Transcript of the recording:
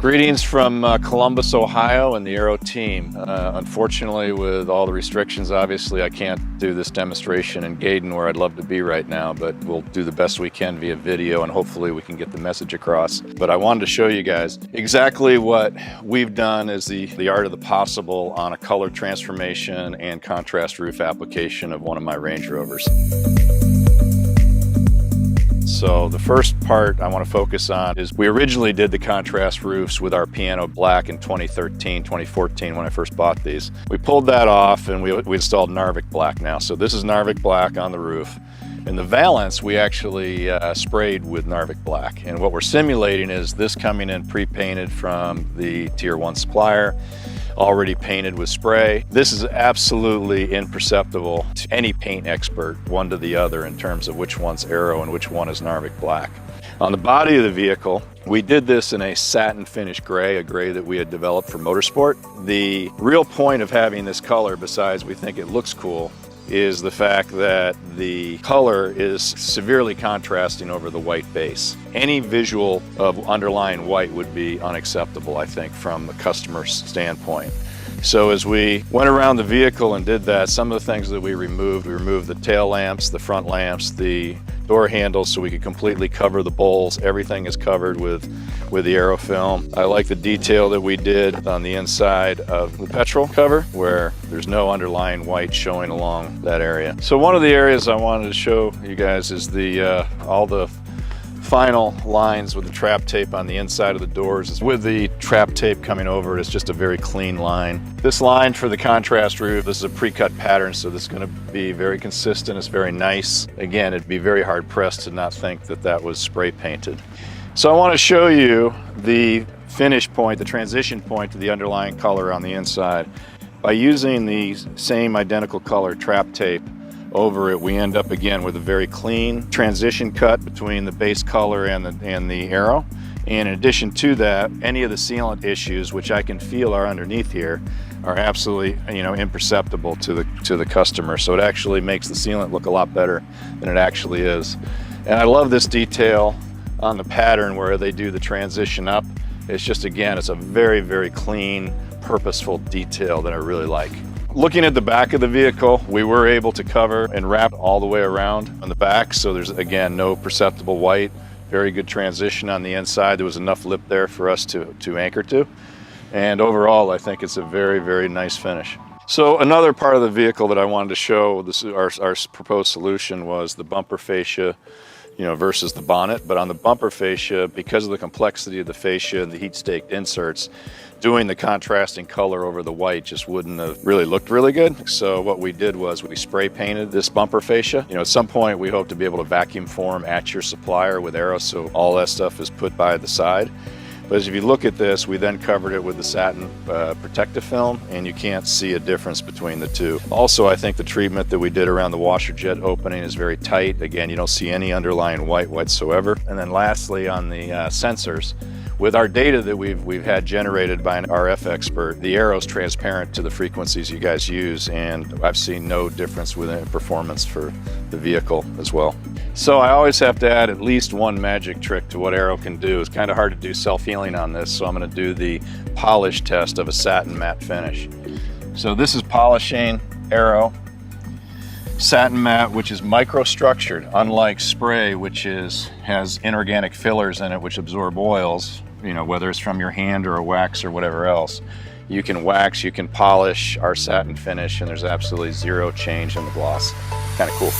Greetings from Columbus, Ohio and the AERO team. Unfortunately, with all the restrictions, obviously I can't do this demonstration in Gaydon where I'd love to be right now, but we'll do the best we can via video and hopefully we can get the message across. But I wanted to show you guys exactly what we've done as the art of the possible on a color transformation and contrast roof application of one of my Range Rovers. So the first part I want to focus on is we originally did the contrast roofs with our piano black in 2013, 2014 when I first bought these. We pulled that off and we installed Narvik black now. So this is Narvik black on the roof. And the valance we actually sprayed with Narvik black. And what we're simulating is this coming in pre-painted from the Tier 1 supplier, already painted with spray. This is absolutely imperceptible to any paint expert, one to the other, in terms of which one's AERO and which one is Narvik black. On the body of the vehicle, we did this in a satin finish gray, a gray that we had developed for motorsport. The real point of having this color, besides we think it looks cool, is the fact that the color is severely contrasting over the white base. Any visual of underlying white would be unacceptable, I think, from the customer's standpoint. So as we went around the vehicle and did that, some of the things that we removed the tail lamps, the front lamps, the door handles so we could completely cover the bowls. Everything is covered with the AERO film. I like the detail that we did on the inside of the petrol cover where there's no underlying white showing along that area. So one of the areas I wanted to show you guys is all the final lines with the trap tape on the inside of the doors. With the trap tape coming over, it's just a very clean line. This line for the contrast roof, this is a pre-cut pattern, so this is going to be very consistent. It's very nice. Again, it'd be very hard pressed to not think that that was spray painted. So I want to show you the finish point, the transition point to the underlying color on the inside. By using the same identical color trap tape over it, we end up again with a very clean transition cut between the base color and the AERO. And in addition to that, any of the sealant issues, which I can feel are underneath here, are absolutely imperceptible to the customer. So it actually makes the sealant look a lot better than it actually is. And I love this detail on the pattern where they do the transition up. It's just, again, it's a very, very clean, purposeful detail that I really like. Looking at the back of the vehicle, we were able to cover and wrap all the way around on the back, so there's, again, no perceptible white. Very good transition on the inside. There was enough lip there for us to anchor to. And overall, I think it's a very, very nice finish. So another part of the vehicle that I wanted to show, this is our proposed solution, was the bumper fascia versus the bonnet. But on the bumper fascia, because of the complexity of the fascia and the heat staked inserts, doing the contrasting color over the white just wouldn't have really looked really good. So what we did was we spray painted this bumper fascia. At some point we hope to be able to vacuum form at your supplier with AERO, so all that stuff is put by the side. But as if you look at this, we then covered it with the satin protective film, and you can't see a difference between the two. Also, I think the treatment that we did around the washer jet opening is very tight. Again, you don't see any underlying white whatsoever. And then lastly, on the sensors, with our data that we've had generated by an RF expert, the AERO is transparent to the frequencies you guys use, and I've seen no difference within performance for the vehicle as well. So I always have to add at least one magic trick to what AERO can do. It's kind of hard to do self-healing on this, so I'm going to do the polish test of a satin matte finish. So this is polishing AERO satin matte, which is microstructured, unlike spray, which has inorganic fillers in it which absorb oils, whether it's from your hand or a wax or whatever else. You can wax, you can polish our satin finish, and there's absolutely zero change in the gloss. Kind of cool.